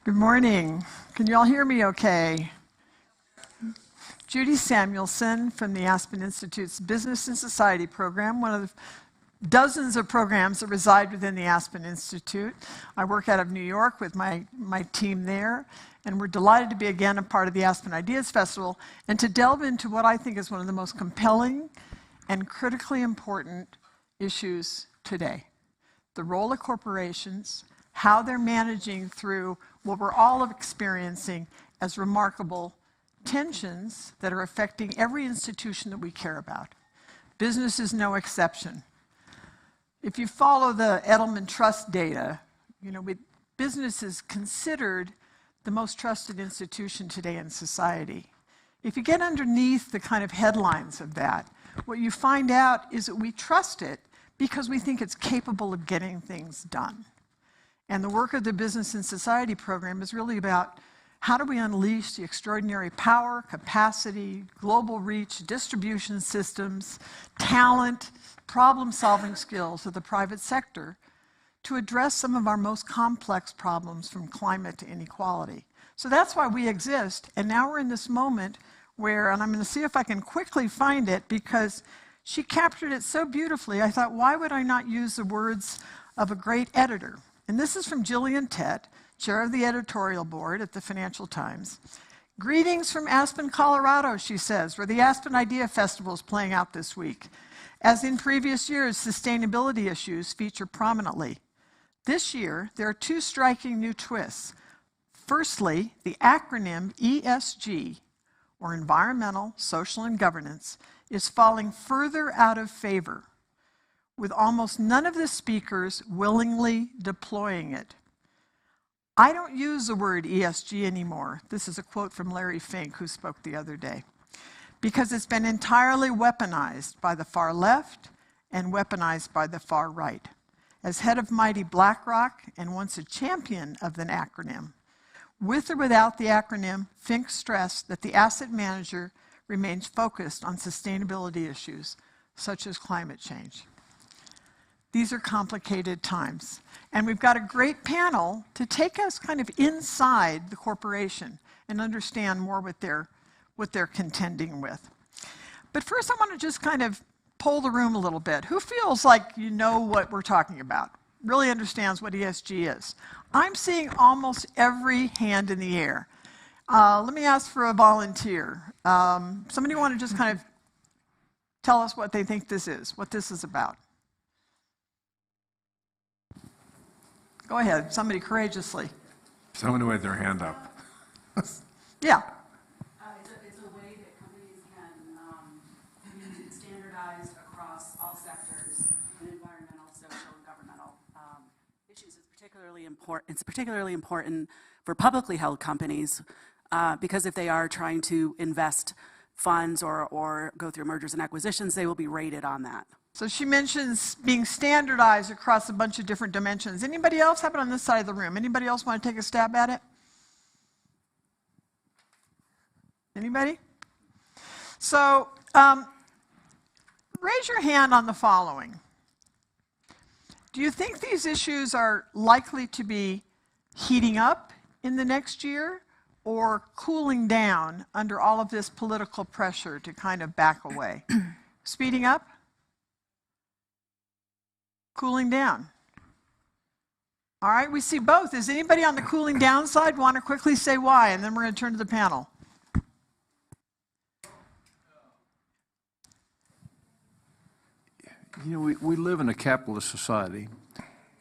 Good morning. Can you all hear me okay? Judy Samuelson from the Aspen Institute's Business and Society program, one of the dozens of programs that reside within the Aspen Institute. I work out of New York with my team there, and we're delighted to be again a part of the Aspen Ideas Festival and to delve into what I think is one of the most compelling and critically important issues today. The role of corporations, how they're managing through what we're all experiencing as remarkable tensions that are affecting every institution that we care about. Business is no exception. If you follow the Edelman Trust data, business is considered the most trusted institution today in society. If you get underneath the kind of headlines of that, what you find out is that we trust it because we think it's capable of getting things done. And the work of the Business and Society program is really about how do we unleash the extraordinary power, capacity, global reach, distribution systems, talent, problem-solving skills of the private sector to address some of our most complex problems from climate to inequality. So that's why we exist. And now we're in this moment where, and I'm going to see if I can quickly find it because she captured it so beautifully, I thought, why would I not use the words of a great editor? And this is from Gillian Tett, chair of the editorial board at the Financial Times. Greetings from Aspen, Colorado, she says, where the Aspen Ideas Festival is playing out this week. As in previous years, sustainability issues feature prominently. This year, there are two striking new twists. Firstly, the acronym ESG, or Environmental, Social, and Governance, is falling further out of favor, with almost none of the speakers willingly deploying it. I don't use the word ESG anymore. This is a quote from Larry Fink, who spoke the other day, because it's been entirely weaponized by the far left and weaponized by the far right. As head of mighty BlackRock and once a champion of the acronym, with or without the acronym, Fink stressed that the asset manager remains focused on sustainability issues, such as climate change. These are complicated times. And we've got a great panel to take us kind of inside the corporation and understand more what they're contending with. But first I want to just kind of poll the room a little bit. Who feels like you know what we're talking about? Really understands what ESG is? I'm seeing almost every hand in the air. Let me ask for a volunteer. Somebody want to just kind of tell us what they think this is, what this is about? Go ahead, somebody courageously. Someone with their hand up. Yeah. It's a way that companies can be standardized across all sectors in environmental, social, and governmental issues. It's particularly important for publicly held companies because if they are trying to invest funds or go through mergers and acquisitions, they will be rated on that. So she mentions being standardized across a bunch of different dimensions. Anybody else have it on this side of the room? Anybody else want to take a stab at it? Anybody? So raise your hand on the following. Do you think these issues are likely to be heating up in the next year or cooling down under all of this political pressure to kind of back away? Speeding up? Cooling down. All right, we see both. Is anybody on the cooling down side want to quickly say why? And then we're going to turn to the panel. We live in a capitalist society,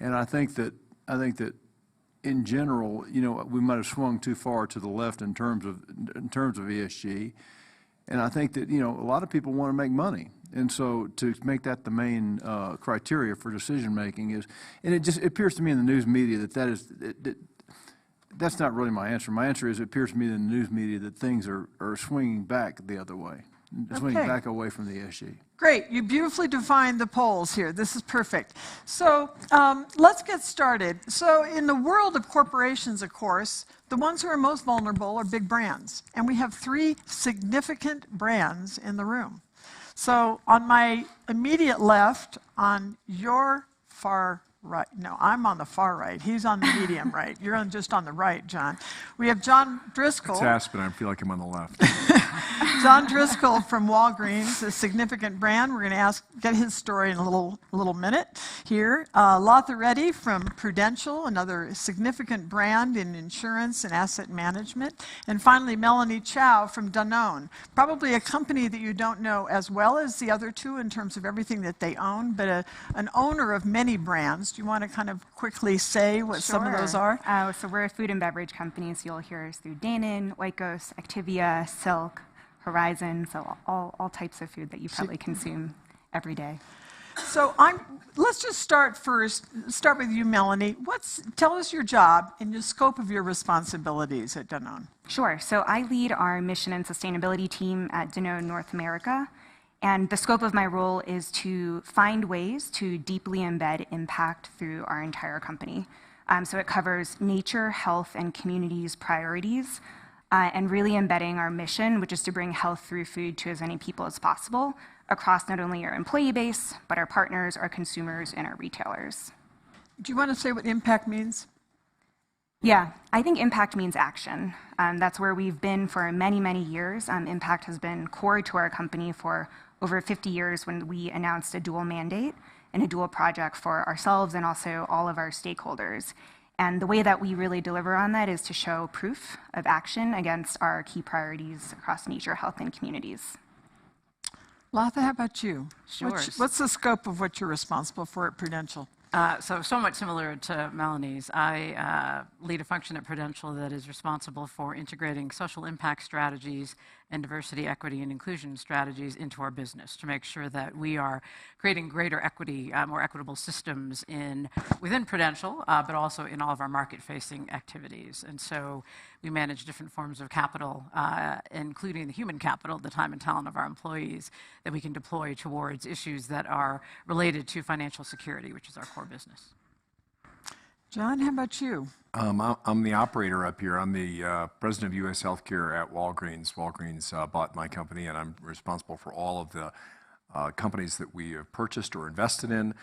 and I think that in general, we might have swung too far to the left in terms of ESG, and I think that a lot of people want to make money. And so to make that the main criteria for decision making is, and it just appears to me in the news media that's not really my answer. My answer is it appears to me in the news media that things are swinging back the other way, swinging back away from the ESG. Great, you beautifully defined the polls here. This is perfect. So let's get started. So in the world of corporations, of course, the ones who are most vulnerable are big brands. And we have three significant brands in the room. So on my immediate left, on your far right. No, I'm on the far right. He's on the medium right. You're just on the right, John. We have John Driscoll. It's Aspen. I feel like I'm on the left. John Driscoll from Walgreens, a significant brand. We're going to get his story in a little minute here. Lata Reddy from Prudential, another significant brand in insurance and asset management. And finally, Melanie Chow from Danone, probably a company that you don't know as well as the other two in terms of everything that they own, but an owner of many brands. Do you want to kind of quickly say what some of those are? So we're a food and beverage company, so you'll hear us through Danone, Oikos, Activia, Silk, Horizon, so all types of food that you probably consume every day. So let's just start with you, Melanie. Tell us your job and the scope of your responsibilities at Danone. Sure, so I lead our mission and sustainability team at Danone North America, and the scope of my role is to find ways to deeply embed impact through our entire company. So it covers nature, health, and communities priorities, and really embedding our mission, which is to bring health through food to as many people as possible across not only our employee base, but our partners, our consumers, and our retailers. Do you want to say what impact means? Yeah, I think impact means action. That's where we've been for many, many years. Impact has been core to our company for over 50 years when we announced a dual mandate and a dual project for ourselves and also all of our stakeholders. And the way that we really deliver on that is to show proof of action against our key priorities across nature, health, and communities. Latha, how about you? Sure. What's the scope of what you're responsible for at Prudential? So much similar to Melanie's. I lead a function at Prudential that is responsible for integrating social impact strategies and diversity, equity, and inclusion strategies into our business to make sure that we are creating greater equity, more equitable systems within Prudential, but also in all of our market-facing activities. And so we manage different forms of capital, including the human capital, the time and talent of our employees, that we can deploy towards issues that are related to financial security, which is our core business. John, how about you? I'm the operator up here. I'm the president of U.S. Healthcare at Walgreens. Walgreens bought my company, and I'm responsible for all of the companies that we have purchased or invested in.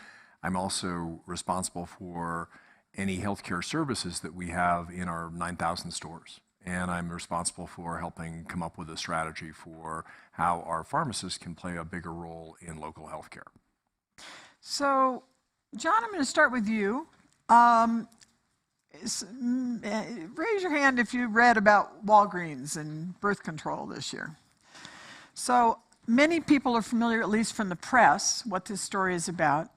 I'm also responsible for any healthcare services that we have in our 9,000 stores. And I'm responsible for helping come up with a strategy for how our pharmacists can play a bigger role in local healthcare. So, John, I'm going to start with you. Raise your hand if you read about Walgreens and birth control this year. So many people are familiar, at least from the press, what this story is about.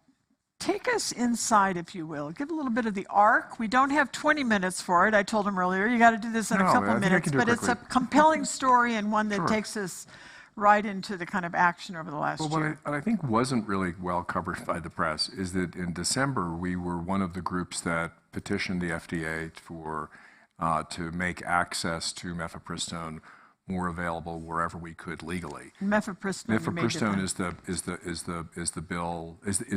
Take us inside, if you will. Give a little bit of the arc. We don't have 20 minutes for it. I told him earlier, you got to do this in a couple minutes. But it's a compelling story and one that takes us right into the kind of action over the last year. What I think wasn't really well covered by the press is that in December, we were one of the groups that petitioned the FDA to make access to mifepristone more available wherever we could legally. Mifepristone is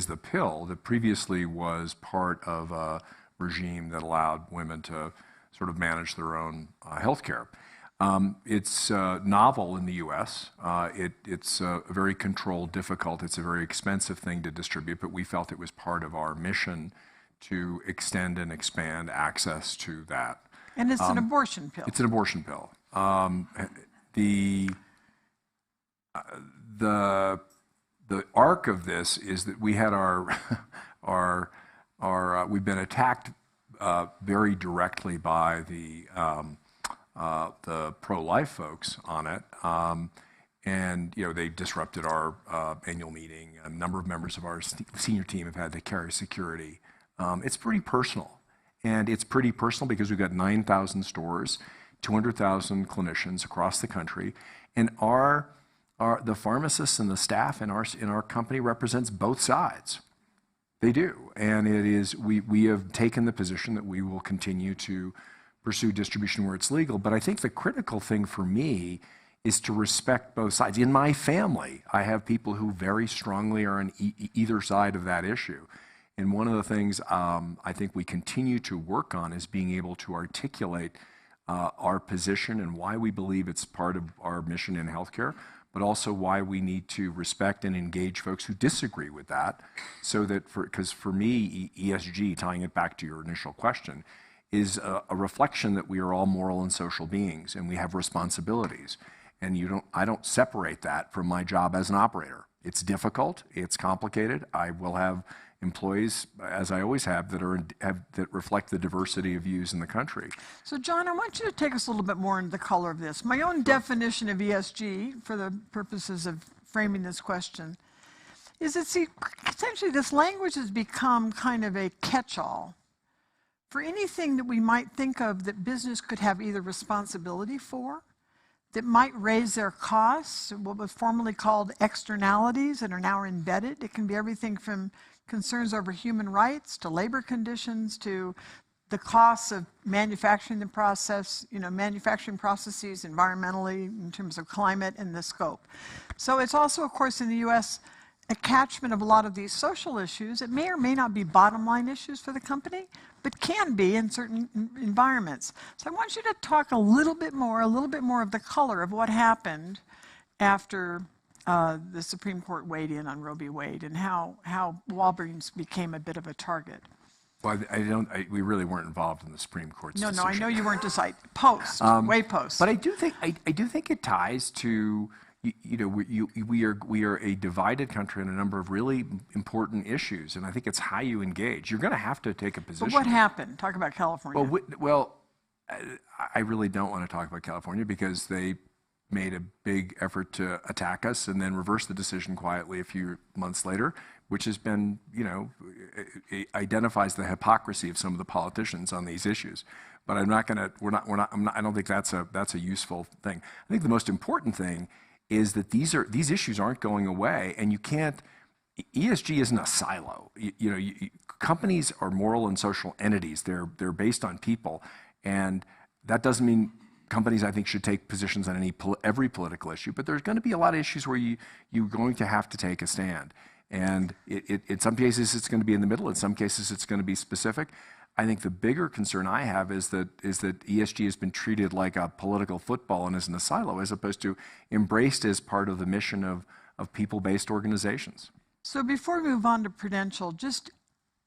the pill that previously was part of a regime that allowed women to sort of manage their own health care. It's novel in the U.S. It's very controlled, difficult. It's a very expensive thing to distribute, but we felt it was part of our mission to extend and expand access to that. And it's an abortion pill. It's an abortion pill. The arc of this is that we had we've been attacked very directly by the pro-life folks on it, and they disrupted our annual meeting. A number of members of our senior team have had to carry security. It's pretty personal, and it's pretty personal because we've got 9,000 stores, 200,000 clinicians across the country, and the pharmacists and the staff in our company represents both sides. They do, and it is we have taken the position that we will continue to pursue distribution where it's legal. But I think the critical thing for me is to respect both sides. In my family, I have people who very strongly are on either side of that issue. And one of the things I think we continue to work on is being able to articulate our position and why we believe it's part of our mission in healthcare, but also why we need to respect and engage folks who disagree with that, so that because for me, ESG, tying it back to your initial question, is a reflection that we are all moral and social beings, and we have responsibilities. And I don't separate that from my job as an operator. It's difficult, it's complicated. I will have employees, as I always have, that reflect the diversity of views in the country. So John, I want you to take us a little bit more into the color of this. My own definition of ESG, for the purposes of framing this question, is that essentially this language has become kind of a catch-all for anything that we might think of that business could have either responsibility for, that might raise their costs, what was formerly called externalities and are now embedded. It can be everything from concerns over human rights to labor conditions to the costs of manufacturing the process, manufacturing processes environmentally in terms of climate and the scope. So it's also, of course, in the U.S., a catchment of a lot of these social issues. It may or may not be bottom line issues for the company, but can be in certain environments. So I want you to talk a little bit more of the color of what happened after the Supreme Court weighed in on Roe v. Wade and how Walgreens became a bit of a target. Well, we really weren't involved in the Supreme Court's decision. No, I know you weren't decided. Way post. But I do think it ties to, we are a divided country on a number of really important issues, and I think it's how you engage. You're going to have to take a position. But what happened? Talk about California. Well, I really don't want to talk about California because they made a big effort to attack us and then reverse the decision quietly a few months later, which has been, it identifies the hypocrisy of some of the politicians on these issues. But I don't think that's a useful thing. I think the most important thing is that these issues aren't going away, and you can't. ESG isn't a silo. Companies are moral and social entities. They're based on people, and that doesn't mean companies, I think, should take positions on every political issue. But there's going to be a lot of issues where you're going to have to take a stand, and in some cases it's going to be in the middle. In some cases it's going to be specific. I think the bigger concern I have is that ESG has been treated like a political football and isn't a silo, as opposed to embraced as part of the mission of people-based organizations. So before we move on to Prudential, just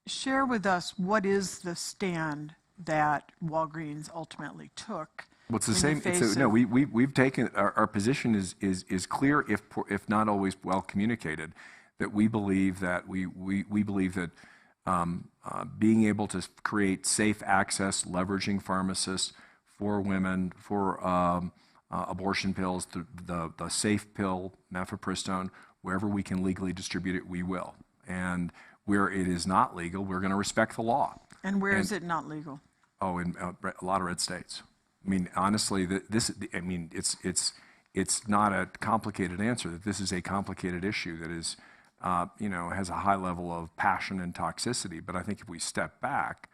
share with us what is the stand that Walgreens ultimately took. Well, it's the same. We've taken our position is clear, if not always well communicated, that we believe that being able to create safe access, leveraging pharmacists for women, for abortion pills, the safe pill, mifepristone, wherever we can legally distribute it, we will. And where it is not legal, we're going to respect the law. And where is it not legal? Oh, in a lot of red states. I mean, honestly, it's not a complicated answer. That this is a complicated issue that is, has a high level of passion and toxicity. But I think if we step back,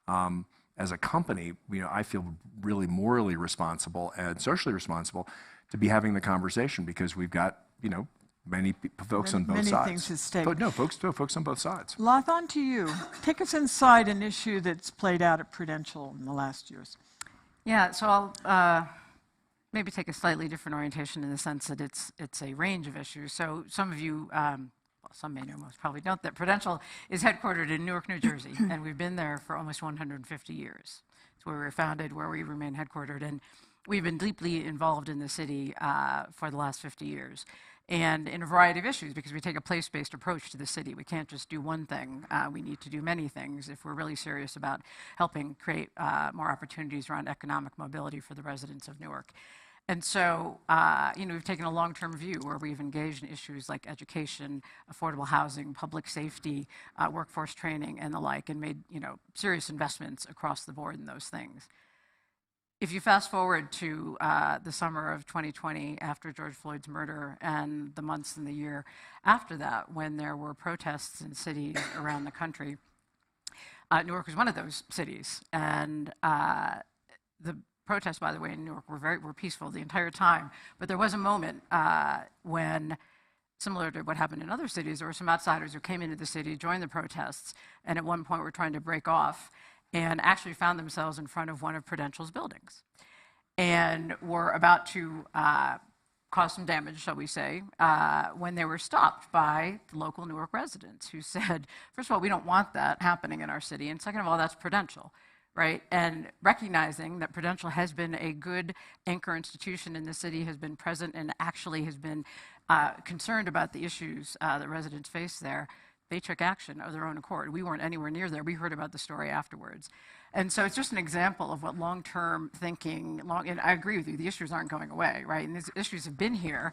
as a company, I feel really morally responsible and socially responsible to be having the conversation, because we've got, many folks on both sides. Many things at stake. But no, folks on both sides. Lata, on to you. Take us inside an issue that's played out at Prudential in the last years. Yeah, so I'll maybe take a slightly different orientation in the sense that it's a range of issues. So some of you, some may know, most probably don't, that Prudential is headquartered in Newark, New Jersey, and we've been there for almost 150 years. It's where we were founded, where we remain headquartered, and we've been deeply involved in the city for the last 50 years. And in a variety of issues, because we take a place-based approach to the city. We can't just do one thing. We need to do many things if we're really serious about helping create more opportunities around economic mobility for the residents of Newark. And so, we've taken a long-term view where we've engaged in issues like education, affordable housing, public safety, workforce training, and the like, and made, serious investments across the board in those things. If you fast forward to the summer of 2020, after George Floyd's murder, and the months and the year after that, when there were protests in cities around the country, Newark was one of those cities. And the protests, by the way, in Newark were peaceful the entire time. But there was a moment when, similar to what happened in other cities, there were some outsiders who came into the city, joined the protests, and at one point were trying to break off, and actually found themselves in front of one of Prudential's buildings, and were about to caused some damage, shall we say, when they were stopped by the local Newark residents who said, first of all, we don't want that happening in our city, and second of all, that's Prudential, right? And recognizing that Prudential has been a good anchor institution in the city, has been present and actually has been concerned about the issues that residents face there, they took action of their own accord. We weren't anywhere near there. We heard about the story afterwards. And so it's just an example of what long-term thinking, and I agree with you, the issues aren't going away, right? And these issues have been here,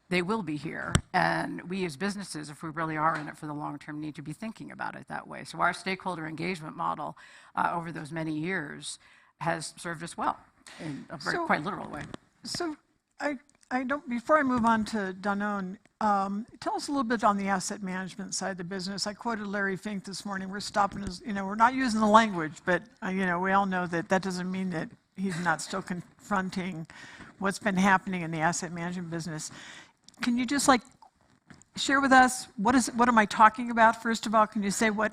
they will be here. And we as businesses, if we really are in it for the long term, need to be thinking about it that way. So our stakeholder engagement model over those many years has served us well in a very quite literal way. So I don't, before I move on to Danone, tell us a little bit on the asset management side of the business. I quoted Larry Fink this morning. We're stopping his, we're not using the language, but we all know that that doesn't mean that he's not still confronting what's been happening in the asset management business. Can you just share with us, what am I talking about? First of all, can you say what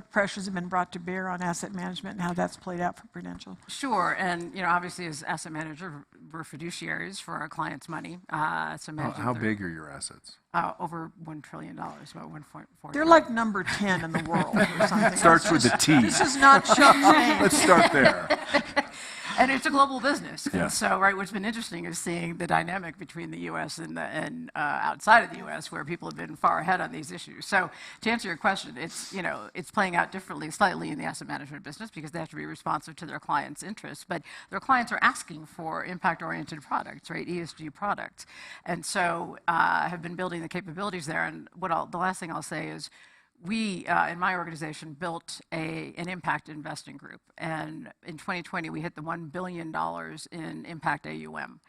pressures have been brought to bear on asset management and how that's played out for Prudential? Sure, and obviously as asset manager, we're fiduciaries for our clients' money. So How big are your assets? Over $1 trillion, about 1.4. They're like number 10 in the world or something. Starts with a T. This is not chump change. Let's start there. And it's a global business. Yeah. And so, right, what's been interesting is seeing the dynamic between the U.S. and outside of the U.S., where people have been far ahead on these issues. So, to answer your question, it's it's playing out differently, slightly in the asset management business because they have to be responsive to their clients' interests. But their clients are asking for impact-oriented products, right, ESG products, and so have been building the capabilities there. And the last thing I'll say is, we, in my organization, built an impact investing group. And in 2020, we hit the $1 billion in impact AUM.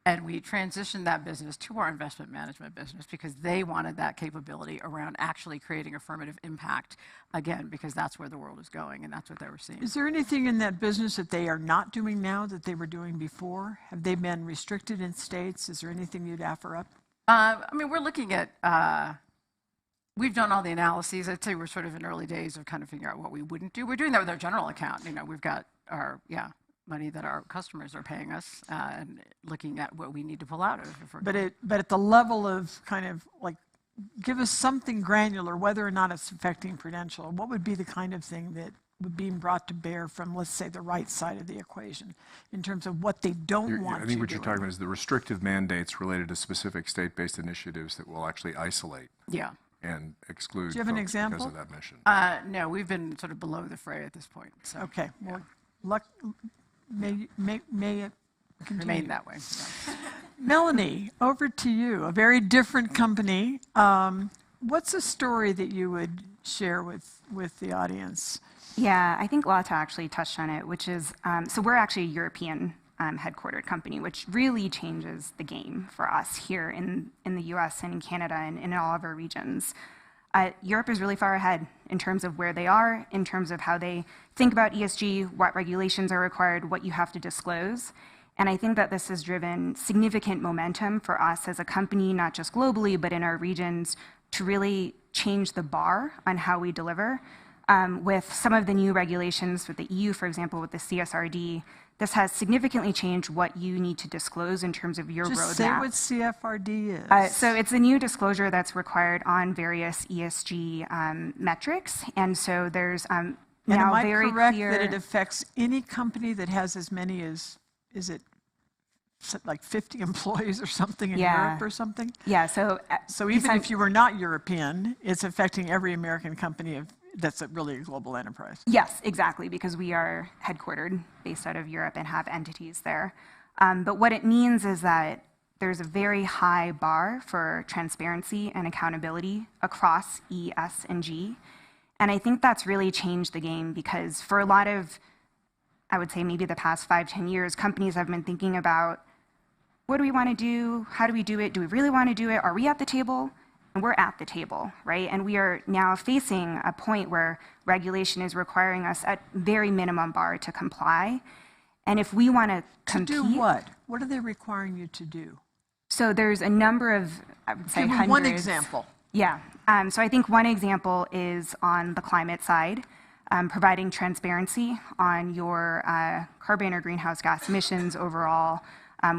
And we transitioned that business to our investment management business because they wanted that capability around actually creating affirmative impact, again, because that's where the world is going and that's what they were seeing. Is there anything in that business that they are not doing now that they were doing before? Have they been restricted in states? Is there anything you'd offer up? We're looking at... We've done all the analyses. I'd say we're sort of in early days of kind of figuring out what we wouldn't do. We're doing that with our general account. We've got our money that our customers are paying us and looking at what we need to pull out of. But at the level of kind of give us something granular, whether or not it's affecting Prudential. What would be the kind of thing that would be brought to bear from, let's say, the right side of the equation in terms of what they don't want to do? I think what you're talking about is the restrictive mandates related to specific state-based initiatives that will actually isolate. Yeah. And exclude. Do you have an example? Because of that mission. No, we've been sort of below the fray at this point. So, okay. Well, may it continue. Remain that way. Yeah. Melanie, over to you. A very different company. What's a story that you would share with the audience? Yeah, I think Lata actually touched on it, which is, so we're actually a European headquartered company, which really changes the game for us here in the US and in Canada and in all of our regions. Europe is really far ahead in terms of where they are, in terms of how they think about ESG, what regulations are required, what you have to disclose. And I think that this has driven significant momentum for us as a company, not just globally, but in our regions, to really change the bar on how we deliver. With some of the new regulations with the EU, for example, with the CSRD, this has significantly changed what you need to disclose in terms of your roadmap. Just say what CFRD is. So it's a new disclosure that's required on various ESG metrics. And so there's now very clear... Am I correct that it affects any company that has as many as, is it like 50 employees or something in Europe or something? Yeah, so even if you were not European, it's affecting every American company that's really a global enterprise. Yes, exactly, because we are headquartered based out of Europe and have entities there. But what it means is that there's a very high bar for transparency and accountability across E, S, and G. And I think that's really changed the game because for a lot of, I would say maybe the past 5-10 years, companies have been thinking about, what do we want to do? How do we do it? Do we really want to do it? Are we at the table? And we're at the table, right? And we are now facing a point where regulation is requiring us at very minimum bar to comply. And if we want to compete... To do what? What are they requiring you to do? So there's a number of, I would say, hundreds. One example. Yeah. So I think one example is on the climate side, providing transparency on your carbon or greenhouse gas emissions overall,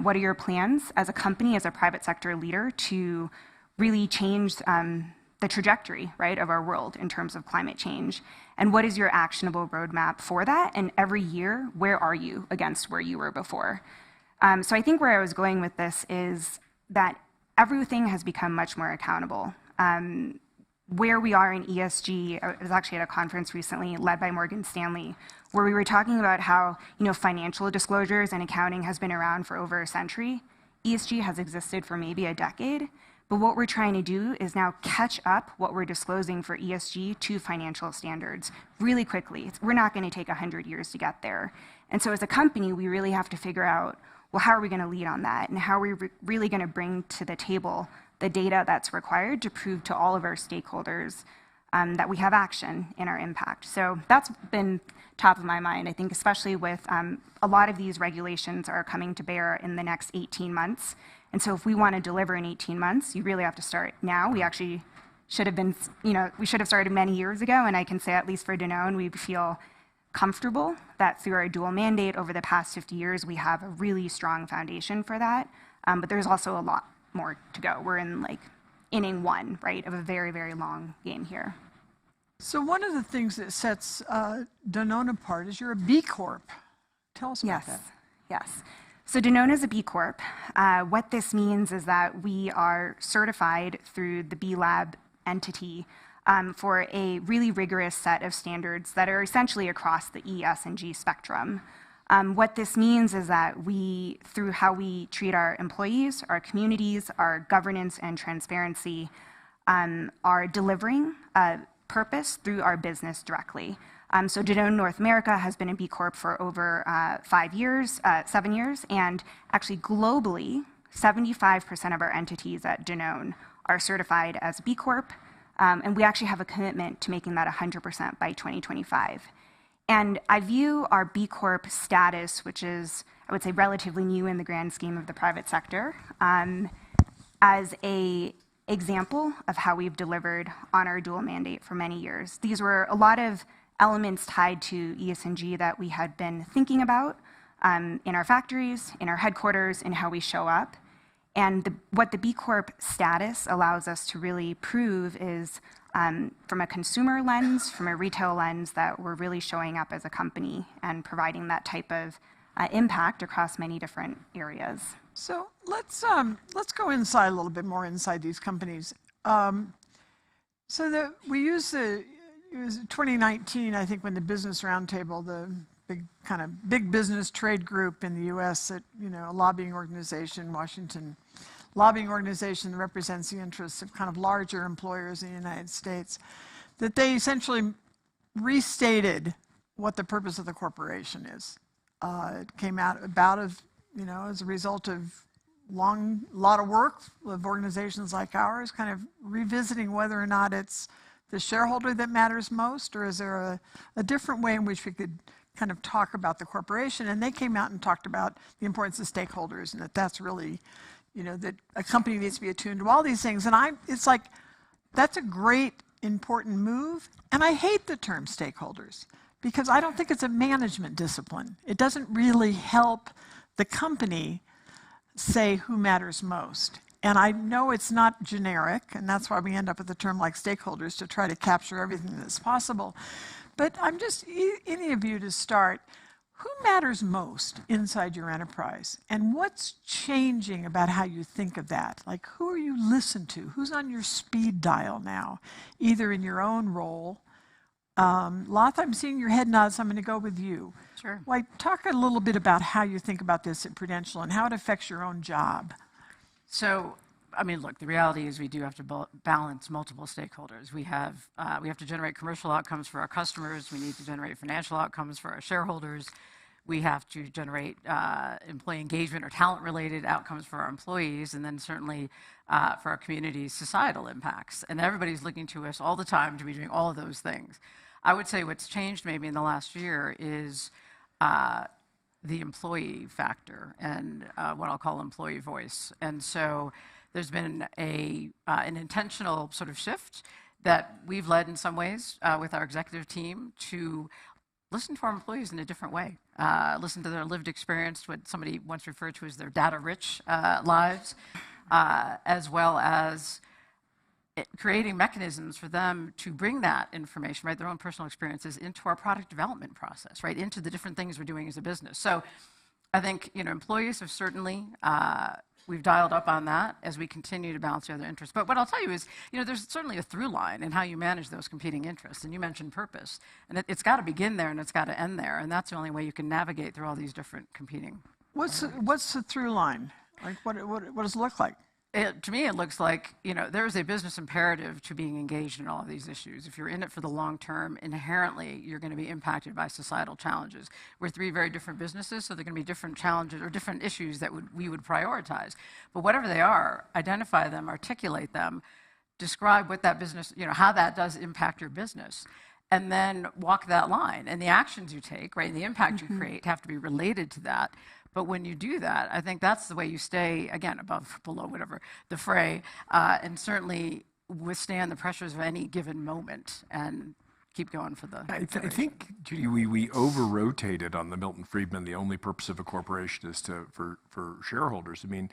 What are your plans as a company, as a private sector leader, to really change the trajectory, right, of our world in terms of climate change? And what is your actionable roadmap for that? And every year, where are you against where you were before? So I think where I was going with this is that everything has become much more accountable. Where we are in ESG, I was actually at a conference recently led by Morgan Stanley, where we were talking about how, financial disclosures and accounting has been around for over a century. ESG has existed for maybe a decade, but what we're trying to do is now catch up what we're disclosing for ESG to financial standards really quickly. We're not going to take 100 years to get there. And so as a company, we really have to figure out, well, how are we going to lead on that? And how are we really going to bring to the table the data that's required to prove to all of our stakeholders that we have action in our impact? So that's been top of my mind, I think, especially with a lot of these regulations are coming to bear in the next 18 months. And so if we want to deliver in 18 months, you really have to start now. We actually should have been, we should have started many years ago. And I can say, at least for Danone, we feel comfortable that through our dual mandate over the past 50 years, we have a really strong foundation for that. But there's also a lot more to go. We're in inning one, right, of a very, very long game here. So one of the things that sets Danone apart is you're a B Corp. Tell us about that. Yes. So Danone is a B Corp. What this means is that we are certified through the B Lab entity for a really rigorous set of standards that are essentially across the E, S, and G spectrum. What this means is that we, through how we treat our employees, our communities, our governance and transparency, are delivering purpose through our business directly. So Danone North America has been a B Corp for over 7 years, and actually globally, 75% of our entities at Danone are certified as B Corp, and we actually have a commitment to making that 100% by 2025. And I view our B Corp status, which is, I would say, relatively new in the grand scheme of the private sector, as an example of how we've delivered on our dual mandate for many years. These were a lot of elements tied to ESG that we had been thinking about in our factories, in our headquarters, in how we show up. And what the B Corp status allows us to really prove is from a consumer lens, from a retail lens, that we're really showing up as a company and providing that type of impact across many different areas. So let's go inside a little bit more inside these companies. It was 2019, I think, when the Business Roundtable, the big business trade group in the U.S., a lobbying organization, Washington lobbying organization that represents the interests of kind of larger employers in the United States, that they essentially restated what the purpose of the corporation is. It came out as a result of lot of work of organizations like ours, kind of revisiting whether or not it's the shareholder that matters most, or is there a different way in which we could kind of talk about the corporation? And they came out and talked about the importance of stakeholders, and that's really, that a company needs to be attuned to all these things. And it's like, that's a great, important move. And I hate the term stakeholders, because I don't think it's a management discipline. It doesn't really help the company say who matters most. And I know it's not generic, and that's why we end up with a term like stakeholders, to try to capture everything that's possible. But I'm just, any of you to start, who matters most inside your enterprise? And what's changing about how you think of that? Like, who are you listening to? Who's on your speed dial now, either in your own role? Lata, I'm seeing your head nod, so I'm going to go with you. Sure. Like, talk a little bit about how you think about this at Prudential and how it affects your own job. So, look, the reality is we do have to balance multiple stakeholders. We have to generate commercial outcomes for our customers. We need to generate financial outcomes for our shareholders. We have to generate employee engagement or talent-related outcomes for our employees, and then certainly for our communities, societal impacts. And everybody's looking to us all the time to be doing all of those things. I would say what's changed maybe in the last year is the employee factor and what I'll call employee voice. And so there's been an intentional sort of shift that we've led in some ways with our executive team to listen to our employees in a different way. Listen to their lived experience, what somebody once referred to as their data-rich lives, as well as creating mechanisms for them to bring that information, right, their own personal experiences, into our product development process, right, into the different things we're doing as a business. So I think, employees have certainly, we've dialed up on that as we continue to balance the other interests. But what I'll tell you is, there's certainly a through line in how you manage those competing interests. And you mentioned purpose. And it's got to begin there and it's got to end there. And that's the only way you can navigate through all these different competing. What's the through line? Like, what does it look like? To me, it looks like, there is a business imperative to being engaged in all of these issues. If you're in it for the long term, inherently, you're going to be impacted by societal challenges. We're three very different businesses, so there are going to be different challenges or different issues that we would prioritize. But whatever they are, identify them, articulate them, describe what that business, how that does impact your business, and then walk that line. And the actions you take, right, and the impact you create have to be related to that. But when you do that, I think that's the way you stay, again, above, below, whatever, the fray, and certainly withstand the pressures of any given moment and keep going for the... I think, Judy, we over-rotated on the Milton Friedman, the only purpose of a corporation is for shareholders. I mean,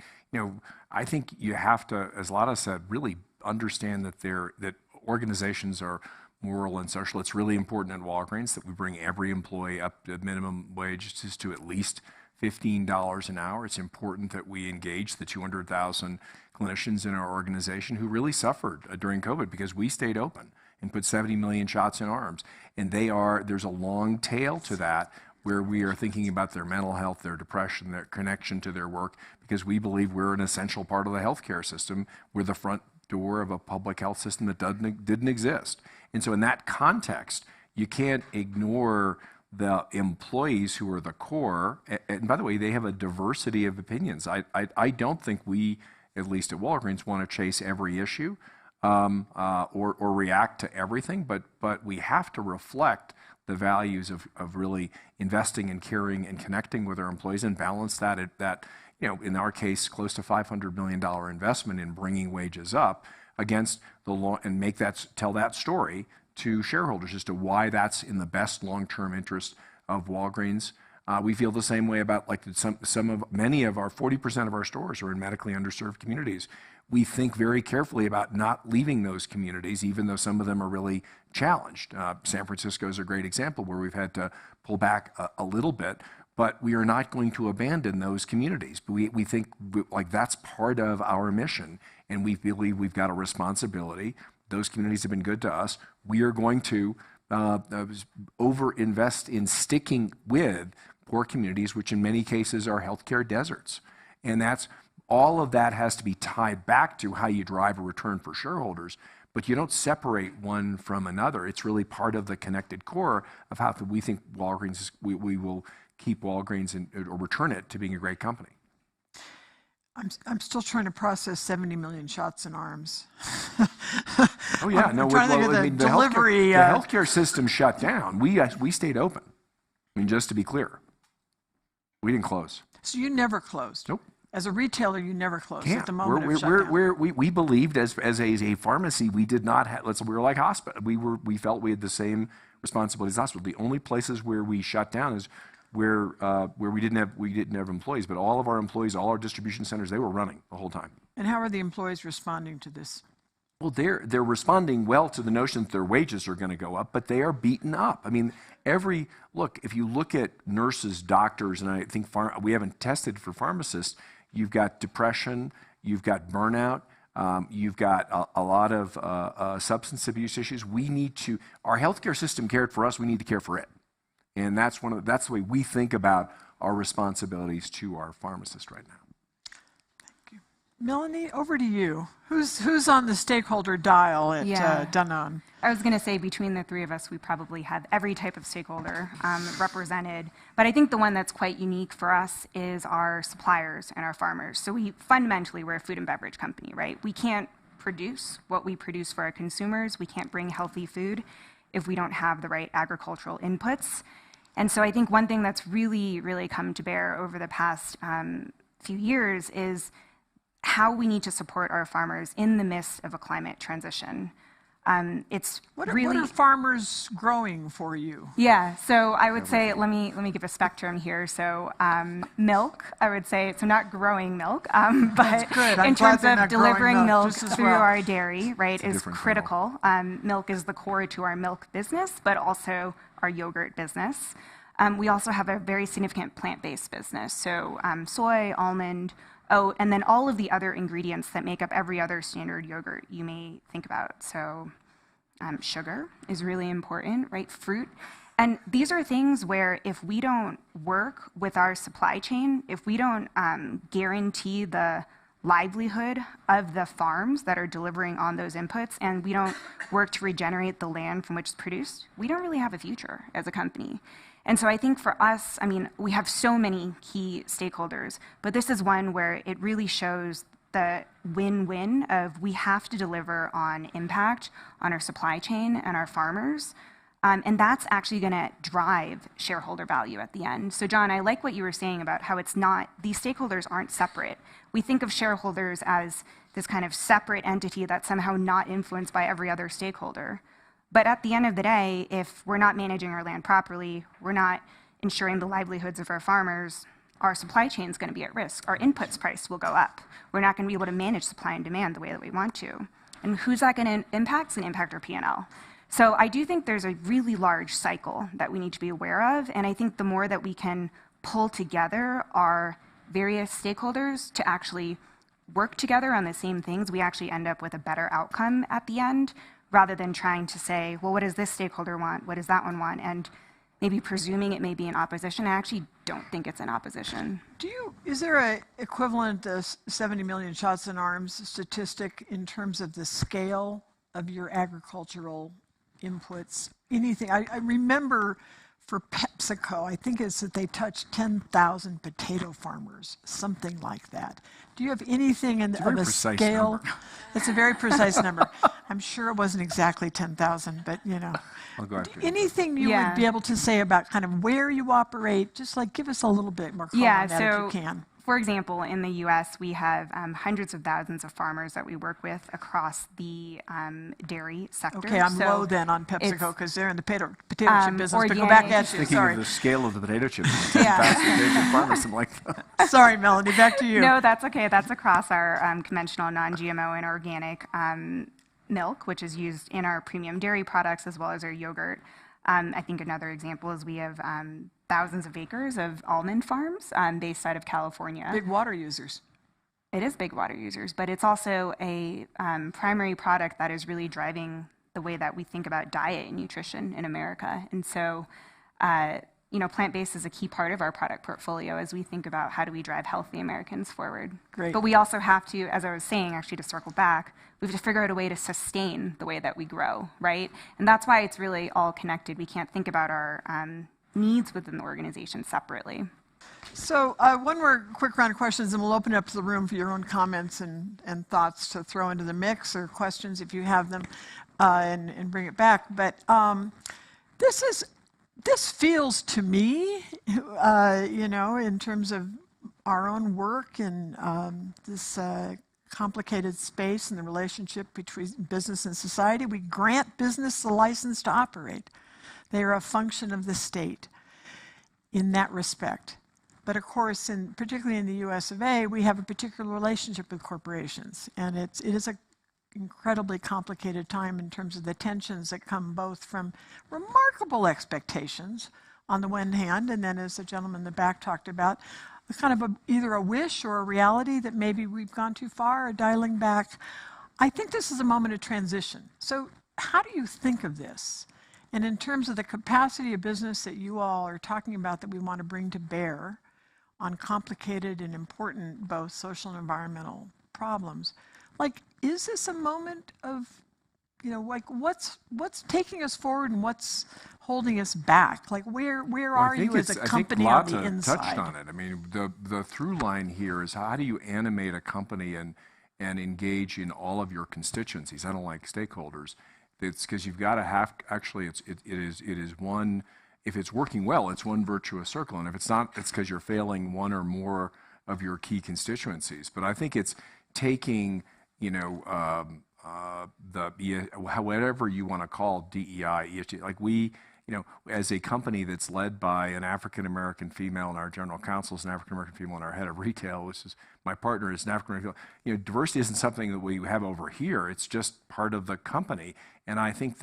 I think you have to, as Lata said, really understand that organizations are moral and social. It's really important at Walgreens that we bring every employee up to minimum wage to at least $15 an hour. It's important that we engage the 200,000 clinicians in our organization who really suffered during COVID because we stayed open and put 70 million shots in arms. And there's a long tail to that where we are thinking about their mental health, their depression, their connection to their work, because we believe we're an essential part of the healthcare system. We're the front door of a public health system that didn't exist. And so in that context, you can't ignore the employees who are the core, and by the way, they have a diversity of opinions. I don't think we, at least at Walgreens, want to chase every issue or react to everything, but we have to reflect the values of really investing and caring and connecting with our employees and balance that in our case, close to $500 million investment in bringing wages up against the law and tell that story to shareholders as to why that's in the best long-term interest of Walgreens. We feel the same way about many of our 40% of our stores are in medically underserved communities. We think very carefully about not leaving those communities, even though some of them are really challenged. San Francisco is a great example where we've had to pull back a little bit, but we are not going to abandon those communities. We think that's part of our mission, and we believe we've got a responsibility. Those communities have been good to us. We are going to over-invest in sticking with poor communities, which in many cases are healthcare deserts. And all of that has to be tied back to how you drive a return for shareholders, but you don't separate one from another. It's really part of the connected core of how we think Walgreens, we will keep Walgreens or return it to being a great company. I'm still trying to process 70 million shots in arms. Oh yeah, no. The delivery. The healthcare system shut down. We stayed open. I mean, just to be clear, we didn't close. So you never closed. Nope. As a retailer, you never closed Can't. At the moment of shutdown. We believed as a pharmacy, we did not have. We were like hospital. We felt we had the same responsibilities as hospital. The only places where we shut down is where we didn't have employees, but all of our employees, all our distribution centers, they were running the whole time. And how are the employees responding to this? Well, they're responding well to the notion that their wages are going to go up, but they are beaten up. I mean, if you look at nurses, doctors, and I think we haven't tested for pharmacists, you've got depression, you've got burnout, you've got a lot of substance abuse issues. Our healthcare system cared for us, we need to care for it. And that's the way we think about our responsibilities to our pharmacists right now. Thank you. Melanie, over to you. Who's on the stakeholder dial at Danone? I was going to say between the three of us, we probably have every type of stakeholder represented. But I think the one that's quite unique for us is our suppliers and our farmers. So we're a food and beverage company, right? We can't produce what we produce for our consumers. We can't bring healthy food if we don't have the right agricultural inputs. And so I think one thing that's really, really come to bear over the past few years is how we need to support our farmers in the midst of a climate transition. It's What really are farmers growing for you? yeah. So I would say let me give a spectrum here. So milk, I would say, so not growing milk, but good. I'm in glad terms they're of not growing delivering milk milk just as through well. our dairy, right, is different critical. Milk is the core to our milk business, but also our yogurt business. We also have a very significant plant-based business. So soy, almond, oat, and then all of the other ingredients that make up every other standard yogurt you may think about. So sugar is really important, right? Fruit. And these are things where if we don't work with our supply chain, if we don't guarantee the livelihood of the farms that are delivering on those inputs, and we don't work to regenerate the land from which it's produced, we don't really have a future as a company. And so I think for us, I mean, we have so many key stakeholders, but this is one where it really shows the win-win of we have to deliver on impact on our supply chain and our farmers. And that's actually going to drive shareholder value at the end. So John, I like what you were saying about how it's not, these stakeholders aren't separate. We think of shareholders as this kind of separate entity that's somehow not influenced by every other stakeholder. But at the end of the day, if we're not managing our land properly, we're not ensuring the livelihoods of our farmers, our supply chain is going to be at risk. Our inputs price will go up. We're not going to be able to manage supply and demand the way that we want to. And who's that going to impact? It's going to impact our P&L. So I do think there's a really large cycle that we need to be aware of. And I think the more that we can pull together our various stakeholders to actually work together on the same things, we actually end up with a better outcome at the end, rather than trying to say, well, what does this stakeholder want? What does that one want? And maybe presuming it may be in opposition. I actually don't think it's in opposition. Is there a equivalent 70 million shots in arms statistic in terms of the scale of your agricultural inputs? Anything? I remember for PepsiCo, I think it's that they touched 10,000 potato farmers, something like that. Do you have anything of a scale? Number. It's a very precise number. I'm sure it wasn't exactly 10,000, but you know. I'll go after you. Anything you would be able to say about kind of where you operate? Just like give us a little bit more color on that if you can. For example, in the U.S., we have hundreds of thousands of farmers that we work with across the dairy sector. Okay, I'm low then on PepsiCo because they're in the potato chip business. But go back at you. Thinking Sorry. of the scale of the potato chips. 10,000 farmers, something like that. Sorry, Melanie. Back to you. No, that's okay. That's across our conventional, non-GMO, and organic milk, which is used in our premium dairy products as well as our yogurt. I think another example is we have thousands of acres of almond farms based out of California. Big water users. It is big water users, but it's also a primary product that is really driving the way that we think about diet and nutrition in America. And so, plant-based is a key part of our product portfolio as we think about how do we drive healthy Americans forward. Great. But we also have to, as I was saying, actually to circle back, we have to figure out a way to sustain the way that we grow, right? And that's why it's really all connected. We can't think about our needs within the organization separately. So one more quick round of questions, and we'll open it up to the room for your own comments and thoughts to throw into the mix, or questions if you have them, and bring it back. But this feels to me, in terms of our own work and this complicated space and the relationship between business and society, we grant business the license to operate. They are a function of the state in that respect. But of course, particularly in the US of A, we have a particular relationship with corporations. And it is an incredibly complicated time in terms of the tensions that come both from remarkable expectations on the one hand, and then as the gentleman in the back talked about, kind of either a wish or a reality that maybe we've gone too far or dialing back. I think this is a moment of transition. So how do you think of this? And in terms of the capacity of business that you all are talking about that we want to bring to bear on complicated and important both social and environmental problems, like, is this a moment of, what's taking us forward and what's holding us back? Like, where are you as a company on the inside? I think Lata touched on it. I mean, the through line here is how do you animate a company and engage in all of your constituencies? I don't like stakeholders. It's because you've got to have, actually, it is one, if it's working well, it's one virtuous circle. And if it's not, it's because you're failing one or more of your key constituencies. But I think it's taking, whatever you want to call DEI, ESG. Like we, as a company that's led by an African-American female, and our general counsel is an African-American female, and our head of retail, which is my partner, is an African-American female. Diversity isn't something that we have over here. It's just part of the company. And I think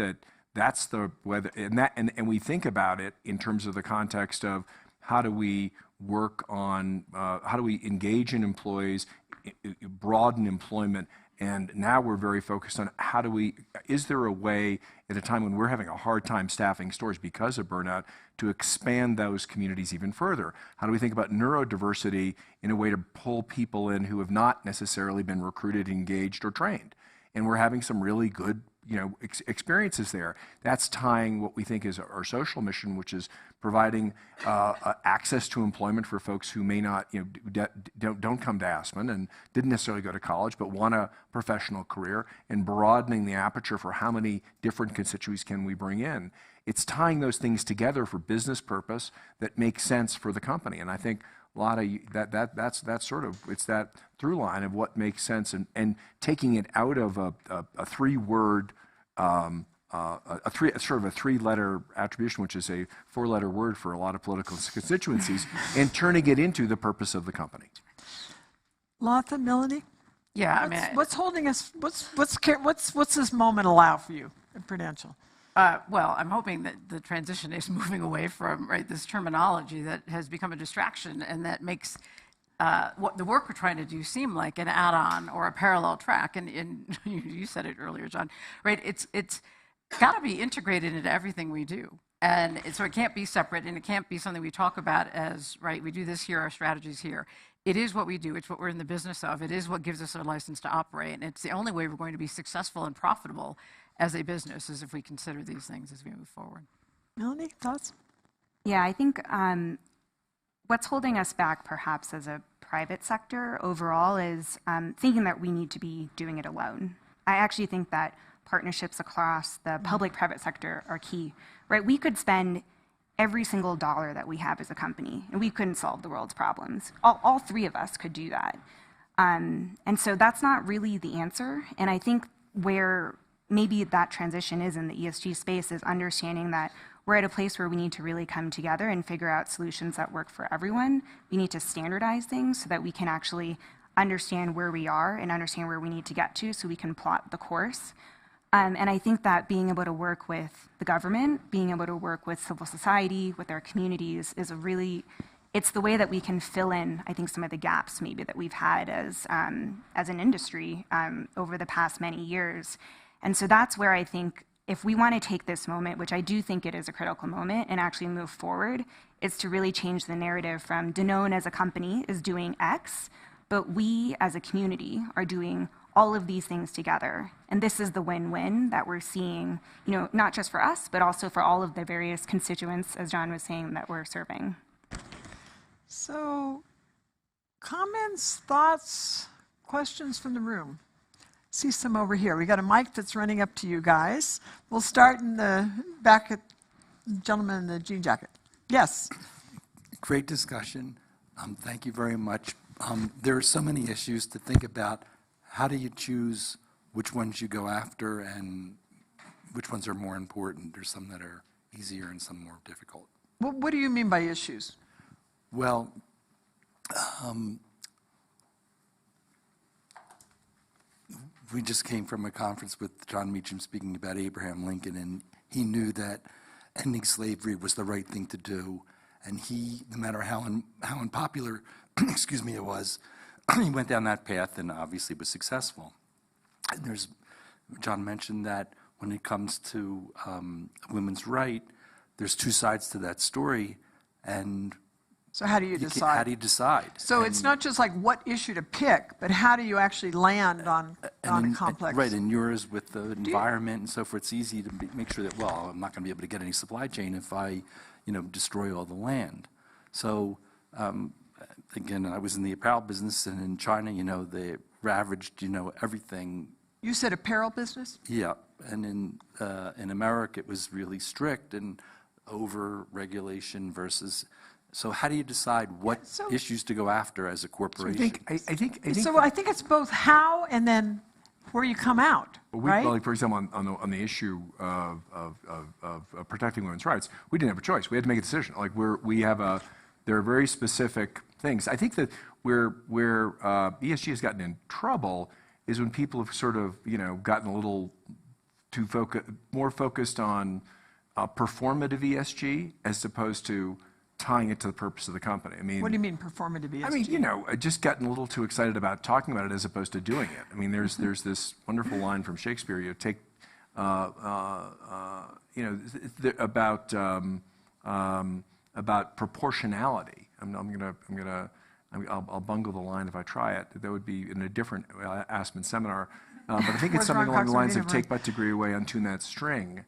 that's the whether, and we think about it in terms of the context of how do we work on, how do we engage in employees, broaden employment. And now we're very focused on is there a way at a time when we're having a hard time staffing stores because of burnout to expand those communities even further? How do we think about neurodiversity in a way to pull people in who have not necessarily been recruited, engaged, or trained? And we're having some really good experiences there. That's tying what we think is our social mission, which is providing access to employment for folks who may not, don't come to Aspen and didn't necessarily go to college, but want a professional career, and broadening the aperture for how many different constituencies can we bring in. It's tying those things together for business purpose that makes sense for the company. And I think Lata, that's sort of, it's that through line of what makes sense, and taking it out of a three-word, sort of a three-letter attribution, which is a four-letter word for a lot of political constituencies, and turning it into the purpose of the company. Lata, Melanie? Yeah, what's holding us? What's this moment allow for you at Prudential? Well, I'm hoping that the transition is moving away from this terminology that has become a distraction, and that makes what the work we're trying to do seem like an add-on or a parallel track. And you said it earlier, John. Right? It's got to be integrated into everything we do, and so it can't be separate, and it can't be something we talk about as we do this here, our strategies here. It is what we do. It's what we're in the business of. It is what gives us our license to operate, and it's the only way we're going to be successful and profitable as a business, is if we consider these things as we move forward. Melanie, thoughts? Yeah, I think what's holding us back perhaps as a private sector overall is thinking that we need to be doing it alone. I actually think that partnerships across the public-private sector are key, right? We could spend every single dollar that we have as a company, and we couldn't solve the world's problems. All three of us could do that. And so that's not really the answer. And I think where maybe that transition is in the ESG space is understanding that we're at a place where we need to really come together and figure out solutions that work for everyone. We need to standardize things so that we can actually understand where we are and understand where we need to get to, so we can plot the course. And I think that being able to work with the government, being able to work with civil society, with our communities, is it's the way that we can fill in, I think, some of the gaps maybe that we've had as an industry over the past many years. And so that's where I think if we want to take this moment, which I do think it is a critical moment, and actually move forward, it's to really change the narrative from Danone as a company is doing X, but we as a community are doing all of these things together. And this is the win-win that we're seeing, not just for us, but also for all of the various constituents, as John was saying, that we're serving. So, comments, thoughts, questions from the room? See some over here. We got a mic that's running up to you guys. We'll start in the back at the gentleman in the jean jacket. Yes. Great discussion. Thank you very much. There are so many issues to think about. How do you choose which ones you go after and which ones are more important? There's some that are easier and some more difficult. What do you mean by issues? Well, we just came from a conference with John Meacham speaking about Abraham Lincoln, and he knew that ending slavery was the right thing to do. And he, no matter how unpopular, excuse me, it was, he went down that path and obviously was successful. And John mentioned that when it comes to women's right, there's two sides to that story, and so how do you decide? How do you decide? So it's not just like what issue to pick, but how do you actually land on a complex? Right, and yours with the environment and so forth, it's easy to make sure that, well, I'm not going to be able to get any supply chain if I, destroy all the land. So, again, I was in the apparel business, and in China, they ravaged, everything. You said apparel business? Yeah, and in America, it was really strict and over-regulation versus. So how do you decide what issues to go after as a corporation? I think So I think it's both how and then where you come out, right? Well, like, for example, on the issue of protecting women's rights, we didn't have a choice. We had to make a decision. Like there are very specific things. I think that where ESG has gotten in trouble is when people have sort of gotten a little too more focused on performative ESG as opposed to tying it to the purpose of the company. I mean, What do you mean performative ESG? I mean, just gotten a little too excited about talking about it as opposed to doing it. I mean, there's this wonderful line from Shakespeare. About proportionality. I'll bungle the line if I try it. That would be in a different Aspen seminar. But I think it's something along the lines of take but degree away, untune that string,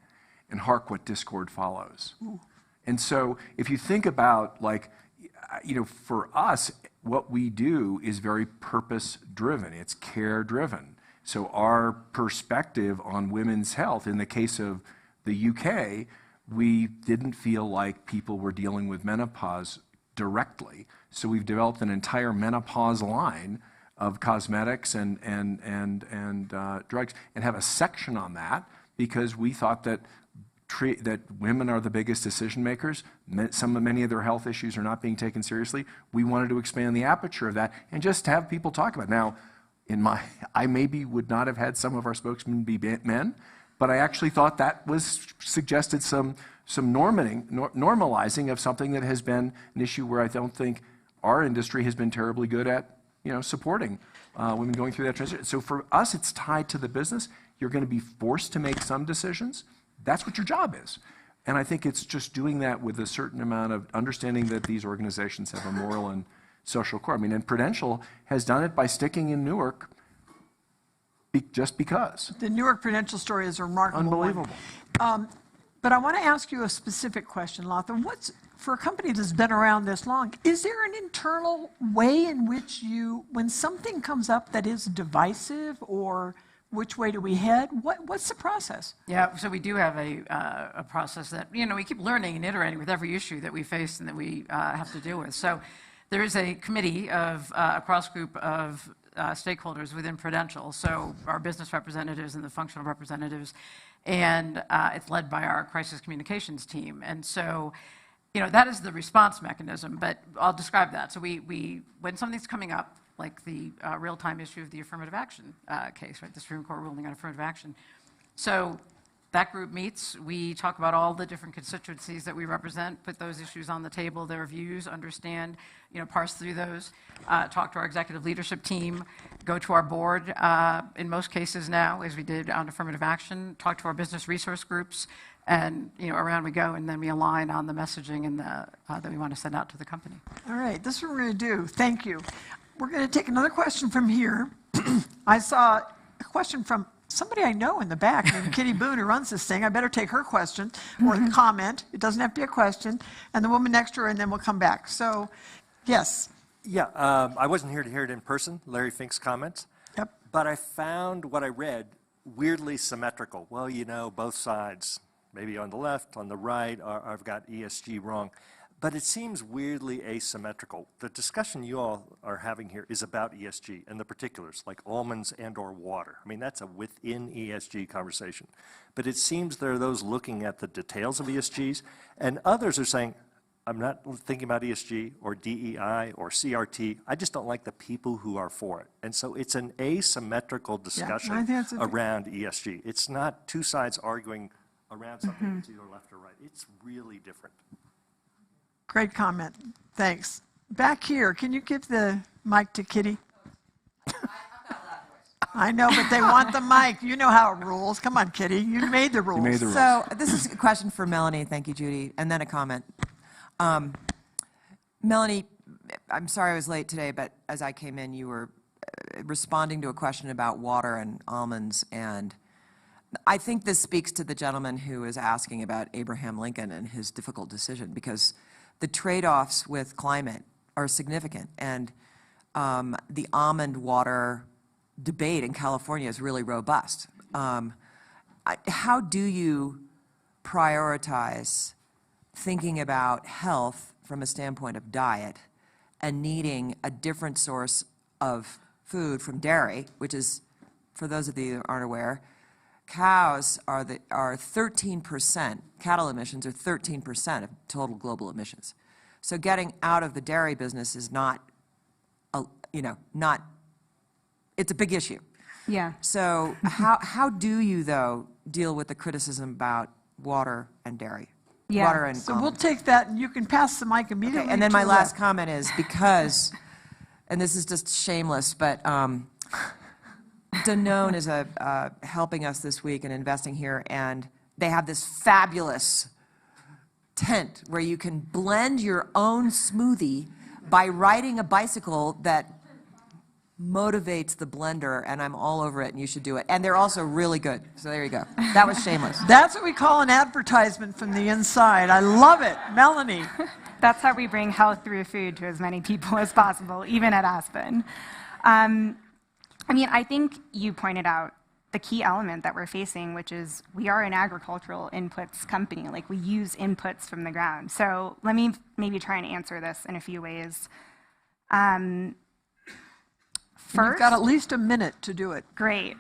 and hark what discord follows. Ooh. And so if you think about, like, for us, what we do is very purpose-driven. It's care-driven. So our perspective on women's health, in the case of the UK, we didn't feel like people were dealing with menopause directly. So we've developed an entire menopause line of cosmetics and drugs, and have a section on that because we thought that women are the biggest decision makers. Many of their health issues are not being taken seriously. We wanted to expand the aperture of that and just have people talk about it. Now, I maybe would not have had some of our spokesmen be men, but I actually thought that suggested some normalizing of something that has been an issue where I don't think our industry has been terribly good at supporting women going through that transition. So for us, it's tied to the business. You're going to be forced to make some decisions. That's what your job is. And I think it's just doing that with a certain amount of understanding that these organizations have a moral and social core. I mean, and Prudential has done it by sticking in Newark just because. The Newark Prudential story is a remarkable Unbelievable. one. But I want to ask you a specific question, Lata. For a company that's been around this long, is there an internal way in which when something comes up that is divisive, or which way do we head? What's the process? Yeah, so we do have a process that, we keep learning and iterating with every issue that we face and that we have to deal with. So there is a committee of a cross group of stakeholders within Prudential, so our business representatives and the functional representatives, and it's led by our crisis communications team. And so, that is the response mechanism, but I'll describe that. So when something's coming up, like the real-time issue of the affirmative action case, right? The Supreme Court ruling on affirmative action. So that group meets, we talk about all the different constituencies that we represent, put those issues on the table, their views, understand, parse through those, talk to our executive leadership team, go to our board, in most cases now, as we did on affirmative action, talk to our business resource groups, and around we go, and then we align on the messaging and that we want to send out to the company. All right, this is what we're going to do. Thank you. We're going to take another question from here. I saw a question from somebody I know in the back, named Kitty Boone, who runs this thing. I better take her question or comment. It doesn't have to be a question. And the woman next to her, and then we'll come back. So, yes. Yeah, I wasn't here to hear it in person, Larry Fink's comments. Yep. But I found what I read weirdly symmetrical. Well, both sides, maybe on the left, on the right, I've got ESG wrong. But it seems weirdly asymmetrical. The discussion you all are having here is about ESG and the particulars, like almonds and or water. I mean, that's a within ESG conversation. But it seems there are those looking at the details of ESGs, and others are saying, I'm not thinking about ESG or DEI or CRT. I just don't like the people who are for it. And so it's an asymmetrical discussion around ESG. It's not two sides arguing around something that's either left or right. It's really different. Great comment. Thanks. Back here, can you give the mic to Kitty? I know, but they want the mic. You know how it rules. Come on, Kitty. You made the rules. You made the rules. So this is a question for Melanie. Thank you, Judy. And then a comment. Melanie, I'm sorry I was late today, but as I came in, you were responding to a question about water and almonds. And I think this speaks to the gentleman who is asking about Abraham Lincoln and his difficult decision, because the trade-offs with climate are significant. And the almond water debate in California is really robust. How do you prioritize thinking about health from a standpoint of diet and needing a different source of food from dairy, which is for those of you who aren't aware, cows are 13%, cattle emissions are 13% of total global emissions. So getting out of the dairy business is not, it's a big issue. Yeah. So how do you, though, deal with the criticism about water and dairy? Yeah. Water and So we'll take that, and you can pass the mic immediately. Okay, and then my to last comment is because, and this is just shameless, but Danone is helping us this week and investing here, and they have this fabulous tent where you can blend your own smoothie by riding a bicycle that motivates the blender, and I'm all over it, and you should do it. And they're also really good. So there you go. That was shameless. That's what we call an advertisement from the inside. I love it. Melanie. That's how we bring health through food to as many people as possible, even at Aspen. I think you pointed out the key element that we're facing, which is we are an agricultural inputs company. Like, we use inputs from the ground. So let me maybe try and answer this in a few ways. First, You've got at least a minute to do it. Great.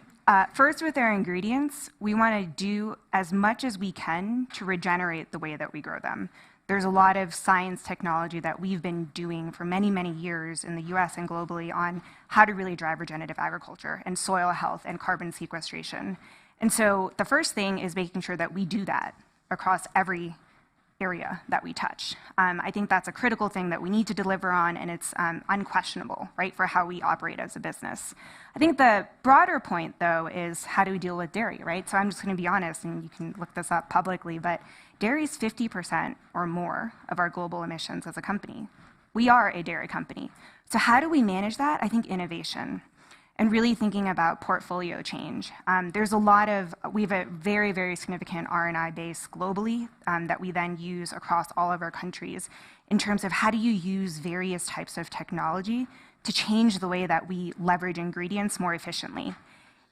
First, with our ingredients, we want to do as much as we can to regenerate the way that we grow them. There's a lot of science technology that we've been doing for many, many years in the US and globally on how to really drive regenerative agriculture and soil health and carbon sequestration. And so the first thing is making sure that we do that across every area that we touch. I think that's a critical thing that we need to deliver on, and it's unquestionable, right, for how we operate as a business. I think the broader point, though, is how do we deal with dairy, right? So I'm just going to be honest, and you can look this up publicly, but dairy is 50% or more of our global emissions as a company. We are a dairy company. So how do we manage that? I think innovation and really thinking about portfolio change. We have a very, very significant R&I base globally that we then use across all of our countries in terms of how do you use various types of technology to change the way that we leverage ingredients more efficiently.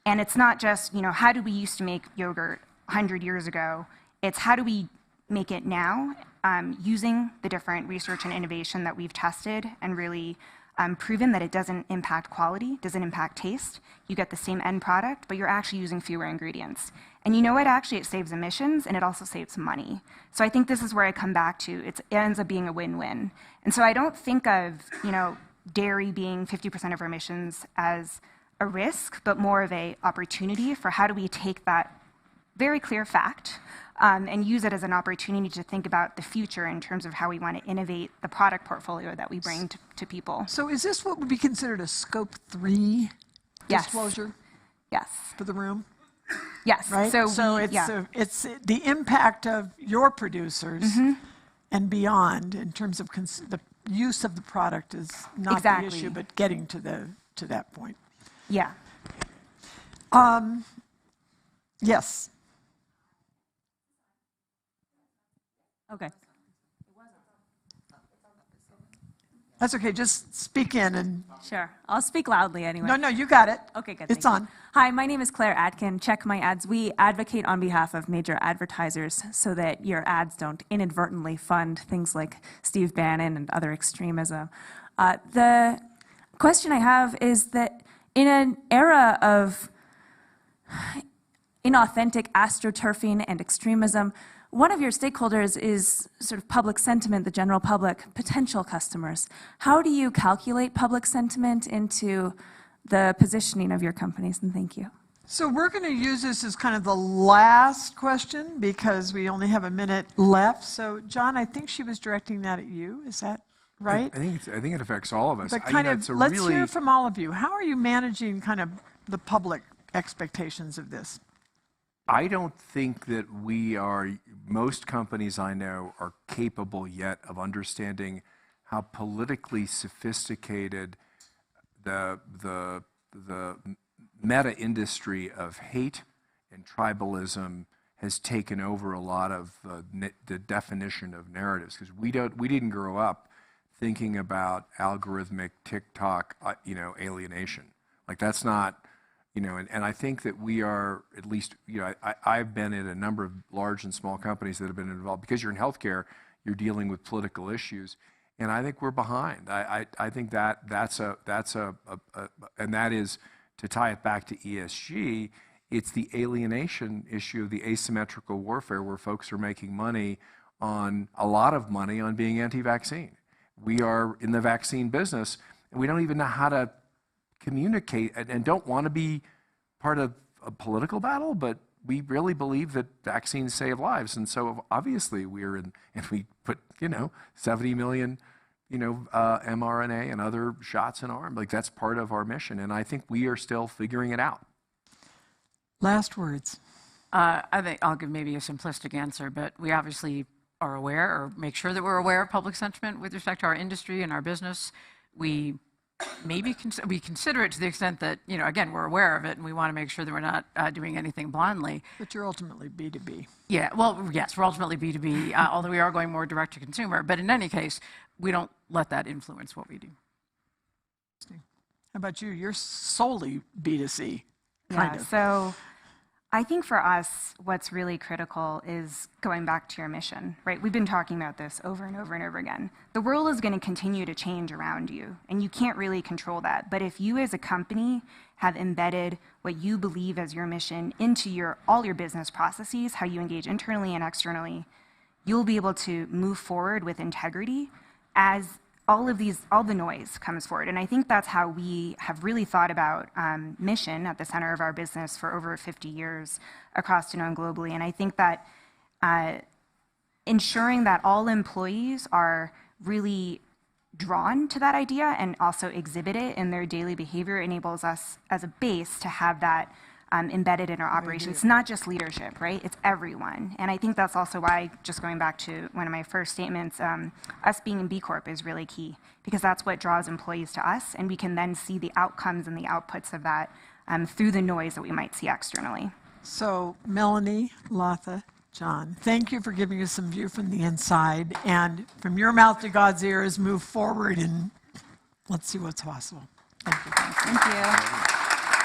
And it's not just, how do we used to make yogurt 100 years ago? It's how do we make it now using the different research and innovation that we've tested and really proven that it doesn't impact quality, doesn't impact taste. You get the same end product, but you're actually using fewer ingredients. And you know what? Actually, it saves emissions, and it also saves money. So I think this is where I come back to. It ends up being a win-win. And so I don't think of, dairy being 50% of our emissions as a risk, but more of a opportunity for how do we take that very clear fact and use it as an opportunity to think about the future in terms of how we want to innovate the product portfolio that we bring to people. So is this what would be considered a Scope 3 disclosure? Yes. For the room? Yes. Right? So it's the impact of your producers and beyond in terms of the use of the product is not the issue, but getting to that point. Yeah. Yes. Okay. That's okay. Just speak in and. Sure. I'll speak loudly anyway. No, you got it. Okay, good. It's on. Hi, my name is Claire Atkin. Check my ads. We advocate on behalf of major advertisers so that your ads don't inadvertently fund things like Steve Bannon and other extremism. The question I have is that in an era of inauthentic astroturfing and extremism, one of your stakeholders is sort of public sentiment, the general public, potential customers. How do you calculate public sentiment into the positioning of your companies? And thank you. So we're going to use this as kind of the last question because we only have a minute left. So John, I think she was directing that at you. Is that right? I think it affects all of us. But let's hear from all of you. How are you managing kind of the public expectations of this? I don't think that most companies I know are capable yet of understanding how politically sophisticated the meta industry of hate and tribalism has taken over a lot of the definition of narratives, because we didn't grow up thinking about algorithmic TikTok alienation. Like, that's not. And I think that we are, at least, I've been in a number of large and small companies that have been involved. Because you're in healthcare, you're dealing with political issues, and I think we're behind. I think and that is to tie it back to ESG, it's the alienation issue, the asymmetrical warfare where folks are making money on a lot of money on being anti-vaccine. We are in the vaccine business, and we don't even know how to communicate and don't want to be part of a political battle, but we really believe that vaccines save lives. And so obviously we're in, and we put, 70 million, mRNA and other shots in arm. Like that's part of our mission. And I think we are still figuring it out. Last words. I think I'll give maybe a simplistic answer, but we obviously are aware or make sure that we're aware of public sentiment with respect to our industry and our business. We maybe we consider it to the extent that, again, we're aware of it and we want to make sure that we're not doing anything blindly. But you're ultimately B2B. Yeah, well, yes, we're ultimately B2B, although we are going more direct to consumer. But in any case, we don't let that influence what we do. How about you? You're solely B2C. Yeah, so I think for us, what's really critical is going back to your mission, right? We've been talking about this over and over and over again. The world is going to continue to change around you, and you can't really control that. But if you as a company have embedded what you believe as your mission into all your business processes, how you engage internally and externally, you'll be able to move forward with integrity as all the noise comes forward. And I think that's how we have really thought about mission at the center of our business for over 50 years across Danone globally. And I think that ensuring that all employees are really drawn to that idea and also exhibit it in their daily behavior enables us as a base to have that embedded in our operations. It's not just leadership, right? It's everyone. And I think that's also why, just going back to one of my first statements, us being in BCorp is really key, because that's what draws employees to us, and we can then see the outcomes and the outputs of that through the noise that we might see externally. So Melanie, Lata, John, thank you for giving us some view from the inside, and from your mouth to God's ears, move forward and let's see what's possible. Thank you. Thank you.